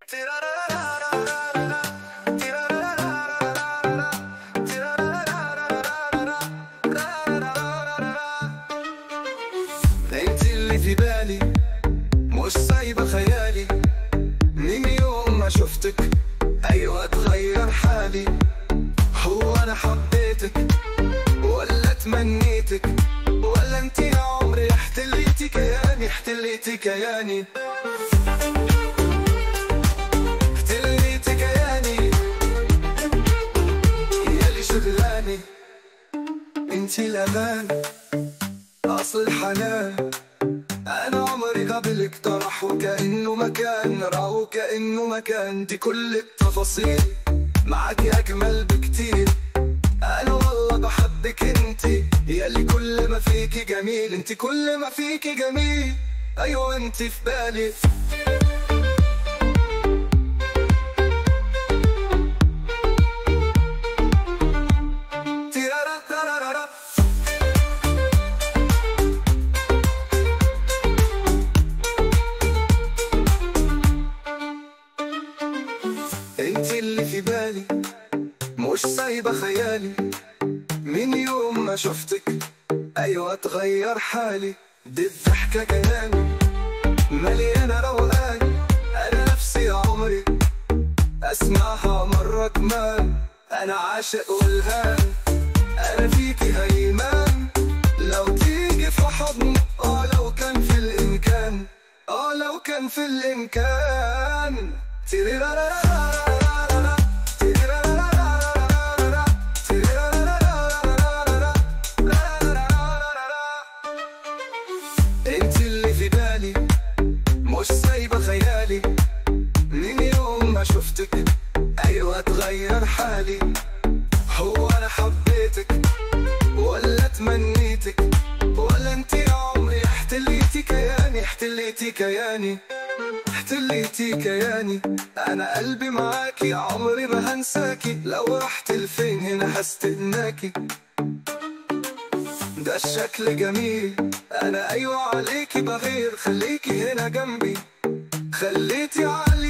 انت اللي في بالي مش سايبة خيالي، من يوم ما شفتك ايوه اتغير حالي. هو انا حبيتك ولا تمنيتك، ولا انت يا عمري احتليتي كياني، احتليتي كياني، احتليتي كياني، ياللي شغلاني. انتي الامان اصل الحنان، انا عمري قبلك طرح وكأنه مكان، راه وكأنه مكان. دي كل التفاصيل معاكي اجمل بكتير، انا والله بحبك انتي ياللي كل ما فيكي جميل، انتي كل ما فيكي جميل، ايوه انتي في بالي. انتي اللي في بالي مش سايبة خيالي، من يوم ما شفتك ايوه اتغير حالي. دي الضحكة جناني مليانة روقان، انا نفسي يا عمري اسمعها مرة كمان. انا عاشق والهان، انا فيكي هيمان، لو تيجي في حضن لو كان في الامكان، لو كان في الامكان. انت اللي في بالي مش سايبة خيالي، من يوم ما شفتك ايوه اتغير حالي. هو انا حبيتك ولا تمنيتك، ولا انت يا عمري احتليتي كياني، احتليتي كياني، احتليتي كياني. انا قلبي معاكي عمري ما هنساكي، لو رحت لفين هنا هستناكي. ده الشكل جميل، انا ايوه عليكي بغير، خليكي هنا جنبي، خليتي علي